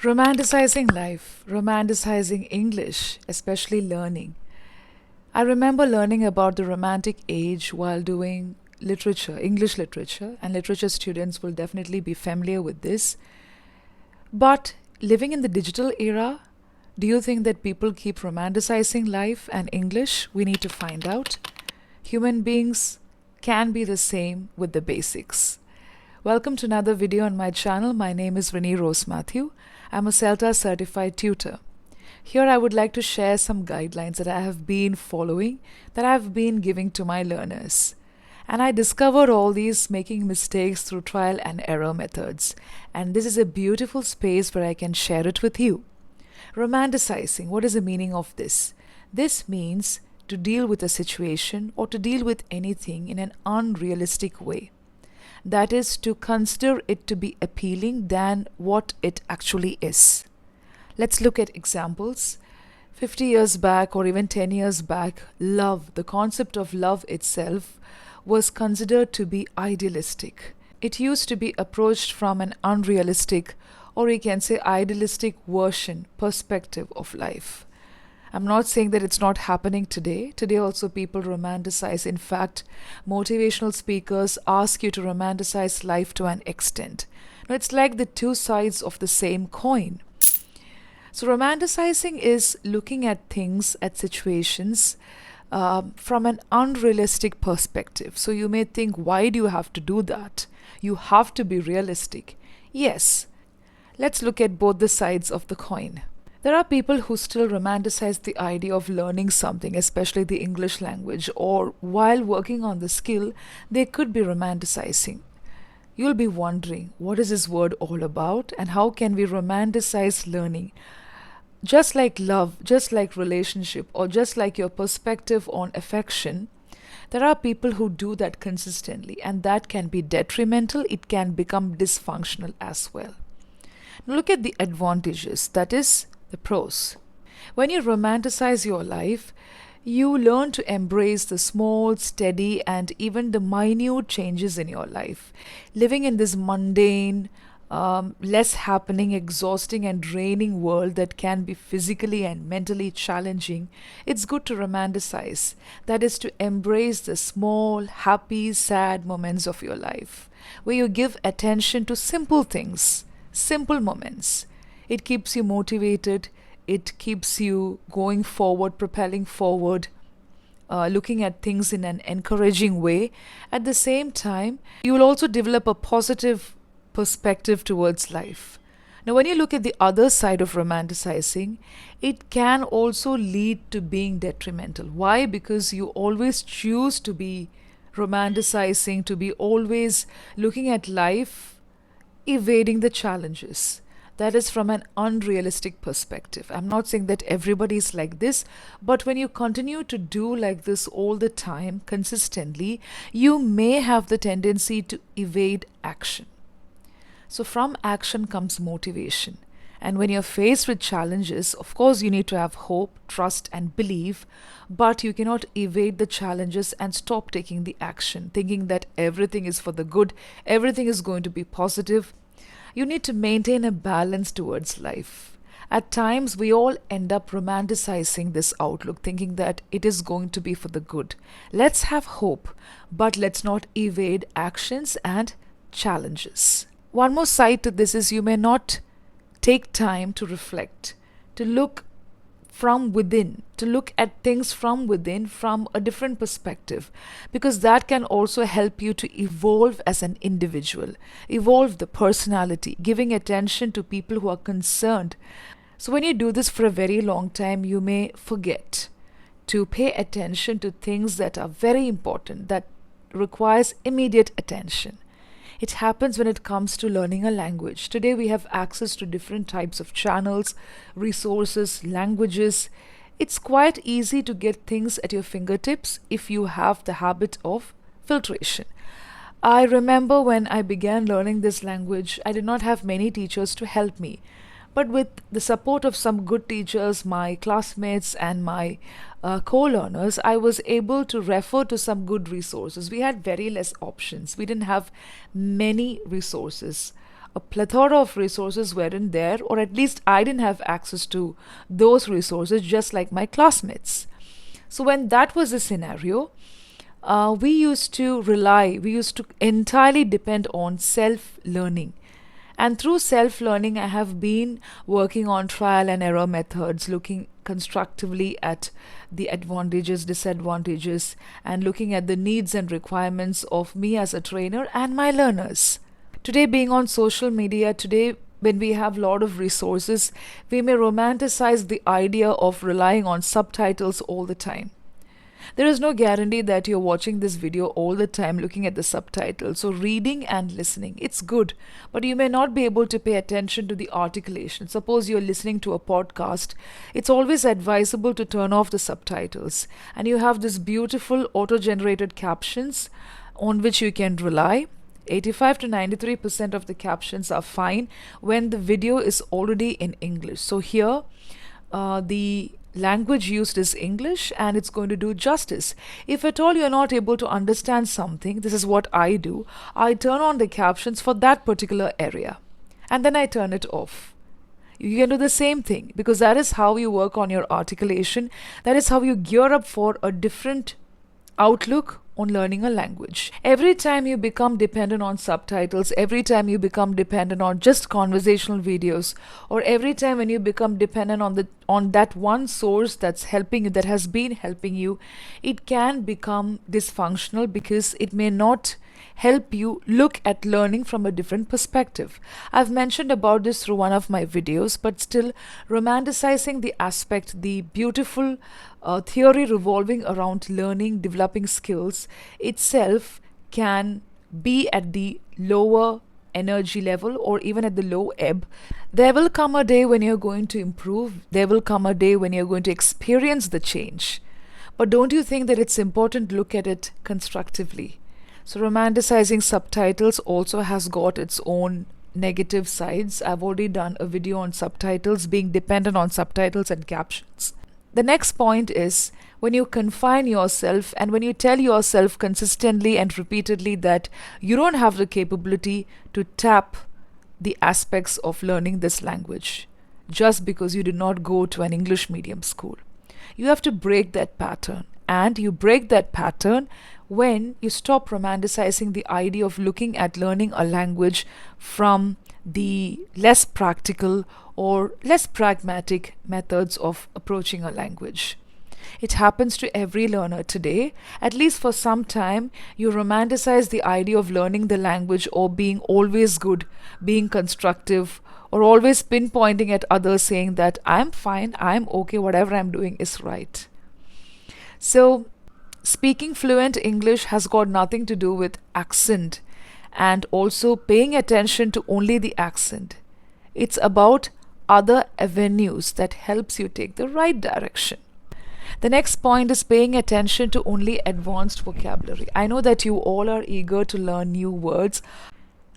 Romanticizing life, romanticizing English, especially learning. I remember learning about the Romantic age while doing literature, English literature, and literature students will definitely be familiar with this. But living in the digital era, do you think that people keep romanticizing life and English? We need to find out. Human beings can be the same with the basics. Welcome to another video on my channel. My name is Renee Rose Matthew. I'm a CELTA certified tutor. Here I would like to share some guidelines that I have been following, that I have been giving to my learners. And I discovered all these making mistakes through trial and error methods. And this is a beautiful space where I can share it with you. Romanticizing, what is the meaning of this? This means to deal with a situation or to deal with anything in an unrealistic way. That is, to consider it to be appealing than what it actually is. Let's look at examples. 50 years back or even 10 years back, love, the concept of love itself, was considered to be idealistic. It used to be approached from an unrealistic, or you can say idealistic version, perspective of life. I'm not saying that it's not happening today. Today also people romanticize. In fact, motivational speakers ask you to romanticize life to an extent. Now, it's like the two sides of the same coin. So romanticizing is looking at things, at situations from an unrealistic perspective. So you may think, why do you have to do that? You have to be realistic. Yes. Let's look at both the sides of the coin. There are people who still romanticize the idea of learning something, especially the English language, or while working on the skill, they could be romanticizing. You'll be wondering, what is this word all about and how can we romanticize learning? Just like love, just like relationship, or just like your perspective on affection, there are people who do that consistently, and that can be detrimental. It can become dysfunctional as well. Now look at the advantages, that is, the pros. When you romanticize your life, you learn to embrace the small, steady, and even the minute changes in your life. Living in this mundane, less happening, exhausting, and draining world that can be physically and mentally challenging, it's good to romanticize. That is, to embrace the small, happy, sad moments of your life, where you give attention to simple things, simple moments. It keeps you motivated, it keeps you going forward, propelling forward, looking at things in an encouraging way. At the same time, you will also develop a positive perspective towards life. Now, when you look at the other side of romanticizing, it can also lead to being detrimental. Why? Because you always choose to be romanticizing, to be always looking at life, evading the challenges. That is from an unrealistic perspective. I'm not saying that everybody is like this, but when you continue to do like this all the time, consistently, you may have the tendency to evade action. So from action comes motivation. And when you're faced with challenges, of course, you need to have hope, trust, and belief, but you cannot evade the challenges and stop taking the action, thinking that everything is for the good, everything is going to be positive. You need to maintain a balance towards life. At times, we all end up romanticizing this outlook, thinking that it is going to be for the good. Let's have hope, but let's not evade actions and challenges. One more side to this is you may not take time to reflect, to look from within, to look at things from within from a different perspective, because that can also help you to evolve as an individual, evolve the personality, giving attention to people who are concerned. So when you do this for a very long time, you may forget to pay attention to things that are very important, that requires immediate attention. It happens when it comes to learning a language. Today we have access to different types of channels, resources, languages. It's quite easy to get things at your fingertips if you have the habit of filtration. I remember when I began learning this language, I did not have many teachers to help me. But with the support of some good teachers, my classmates and my co-learners, I was able to refer to some good resources. We had very less options. We didn't have many resources a plethora of resources weren't there, or at least I didn't have access to those resources just like my classmates. So when that was the scenario, we used to entirely depend on self learning. And through self learning, I have been working on trial and error methods, looking constructively at the advantages, disadvantages, and looking at the needs and requirements of me as a trainer and my learners. Today, being on social media, today, when we have a lot of resources, we may romanticize the idea of relying on subtitles all the time. There is no guarantee that you're watching this video all the time looking at the subtitles. So, reading and listening, it's good, but you may not be able to pay attention to the articulation. Suppose you're listening to a podcast, it's always advisable to turn off the subtitles, and you have this beautiful auto generated captions on which you can rely. 85 to 93% of the captions are fine when the video is already in English. So, here, the language used is English and it's going to do justice. If at all you're not able to understand something, this is what I do. I turn on the captions for that particular area and then I turn it off. You can do the same thing, because that is how you work on your articulation. That is how you gear up for a different outlook on learning a language. Every time you become dependent on subtitles, every time you become dependent on just conversational videos, or every time when you become dependent on that one source that's helping you, that has been helping you, it can become dysfunctional because it may not help you look at learning from a different perspective. I've mentioned about this through one of my videos, but still, romanticizing the aspect, the beautiful theory revolving around learning, developing skills itself can be at the lower energy level or even at the low ebb. There will come a day when you're going to improve. There will come a day when you're going to experience the change. But don't you think that it's important to look at it constructively? So romanticizing subtitles also has got its own negative sides. I've already done a video on subtitles, being dependent on subtitles and captions. The next point is when you confine yourself and when you tell yourself consistently and repeatedly that you don't have the capability to tap the aspects of learning this language just because you did not go to an English medium school. You have to break that pattern, and you break that pattern when you stop romanticizing the idea of looking at learning a language from the less practical or less pragmatic methods of approaching a language. It happens to every learner today. At least for some time, you romanticize the idea of learning the language or being always good, being constructive, or always pinpointing at others saying that I'm fine, I'm okay, whatever I'm doing is right. So, speaking fluent English has got nothing to do with accent and also paying attention to only the accent. It's about other avenues that helps you take the right direction. The next point is paying attention to only advanced vocabulary. I know that you all are eager to learn new words.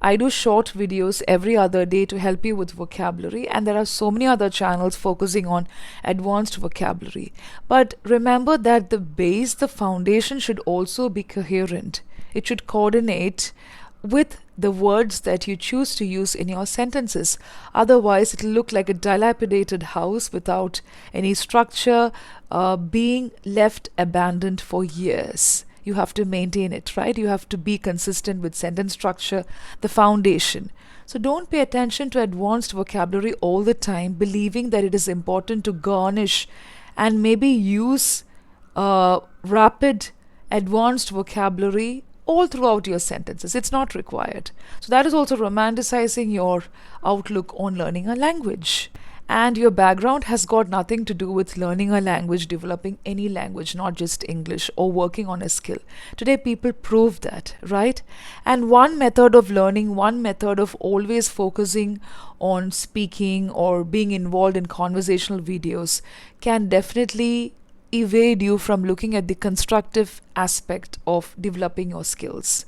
I do short videos every other day to help you with vocabulary, and there are so many other channels focusing on advanced vocabulary. But remember that the base, the foundation should also be coherent. It should coordinate with the words that you choose to use in your sentences. Otherwise, it'll look like a dilapidated house without any structure, being left abandoned for years. You have to maintain it, right? You have to be consistent with sentence structure, the foundation. So don't pay attention to advanced vocabulary all the time, believing that it is important to garnish and maybe use rapid advanced vocabulary all throughout your sentences. It's not required. So that is also romanticizing your outlook on learning a language. And your background has got nothing to do with learning a language, developing any language, not just English, or working on a skill. Today, people prove that, right? And one method of learning, one method of always focusing on speaking or being involved in conversational videos can definitely evade you from looking at the constructive aspect of developing your skills.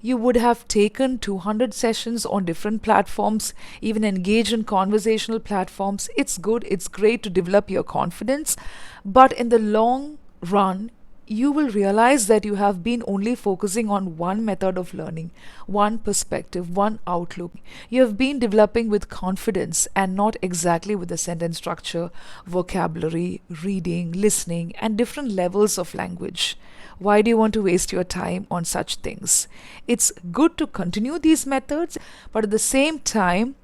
You would have taken 200 sessions on different platforms, even engage in conversational platforms. It's good, it's great to develop your confidence, but in the long run, you will realize that you have been only focusing on one method of learning, one perspective, one outlook. You have been developing with confidence and not exactly with the sentence structure, vocabulary, reading, listening, and different levels of language. Why do you want to waste your time on such things? It's good to continue these methods, but at the same time,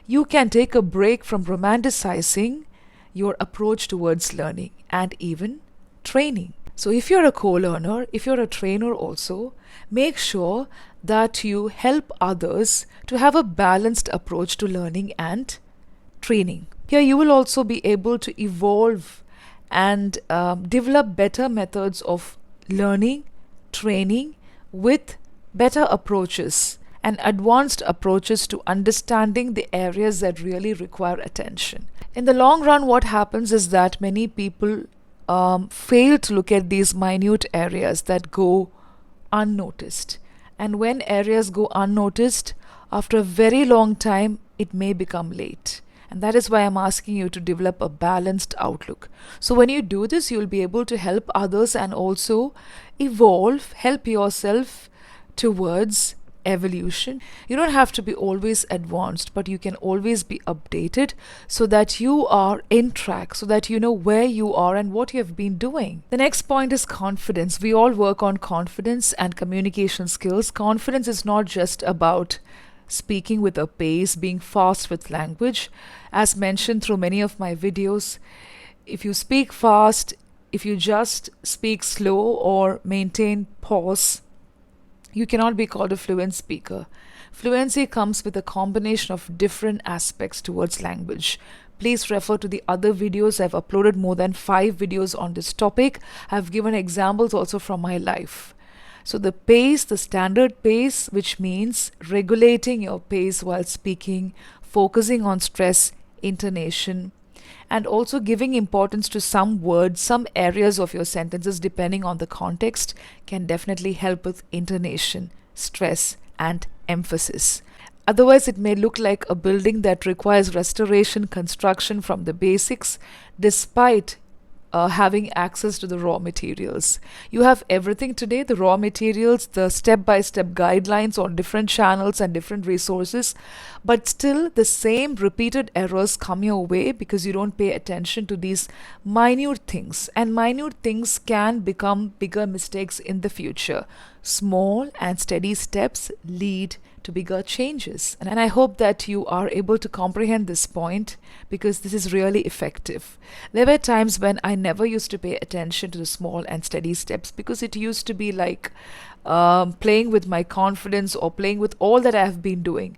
you can take a break from romanticizing your approach towards learning and even training. So, if you're a co learner, if you're a trainer also, make sure that you help others to have a balanced approach to learning and training. Here, you will also be able to evolve and develop better methods of learning, training with better approaches and advanced approaches to understanding the areas that really require attention. In the long run, what happens is that many people fail to look at these minute areas that go unnoticed. And when areas go unnoticed, after a very long time, it may become late. And that is why I'm asking you to develop a balanced outlook. So when you do this, you'll be able to help others and also evolve, help yourself towards evolution. You don't have to be always advanced, but you can always be updated so that you are in track, so that you know where you are and what you have been doing. The next point is confidence. We all work on confidence and communication skills. Confidence is not just about speaking with a pace, being fast with language. As mentioned through many of my videos, if you speak fast, if you just speak slow or maintain pause, you cannot be called a fluent speaker. Fluency comes with a combination of different aspects towards language. Please refer to the other videos. I've uploaded more than 5 videos on this topic. I've given examples also from my life. So the pace, the standard pace, which means regulating your pace while speaking, focusing on stress, intonation, and also giving importance to some words, some areas of your sentences depending on the context, can definitely help with intonation, stress, and emphasis. Otherwise, it may look like a building that requires restoration, construction from the basics, despite having access to the raw materials. You have everything today, the raw materials, the step-by-step guidelines on different channels and different resources, but still the same repeated errors come your way because you don't pay attention to these minute things. And minute things can become bigger mistakes in the future. Small and steady steps lead to bigger changes. And I hope that you are able to comprehend this point because this is really effective. There were times when I never used to pay attention to the small and steady steps because it used to be like playing with my confidence or playing with all that I have been doing.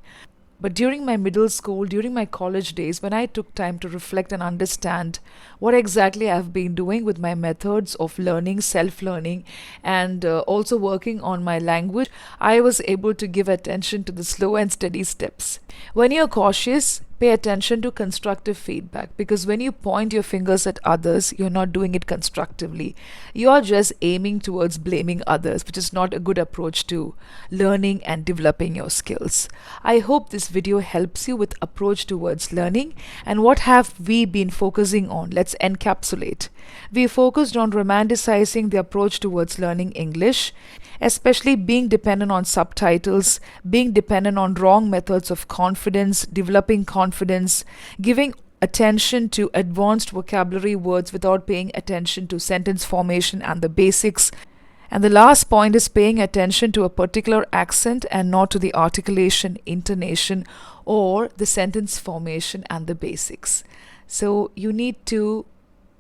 But during my middle school, during my college days, when I took time to reflect and understand what exactly I've been doing with my methods of learning, self-learning, and also working on my language, I was able to give attention to the slow and steady steps. When you're cautious, pay attention to constructive feedback because when you point your fingers at others, you're not doing it constructively. You're just aiming towards blaming others, which is not a good approach to learning and developing your skills. I hope this video helps you with approach towards learning. And what have we been focusing on? Let's encapsulate. We focused on romanticizing the approach towards learning English, especially being dependent on subtitles, being dependent on wrong methods of confidence, developing confidence, giving attention to advanced vocabulary words without paying attention to sentence formation and the basics. And the last point is paying attention to a particular accent and not to the articulation, intonation, or the sentence formation and the basics. So you need to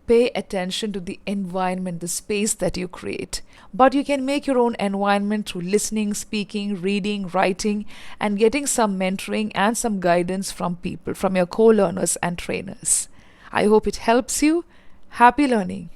pay attention to the environment, the space that you create. But you can make your own environment through listening, speaking, reading, writing, and getting some mentoring and some guidance from people, from your co-learners and trainers. I hope it helps you. Happy learning.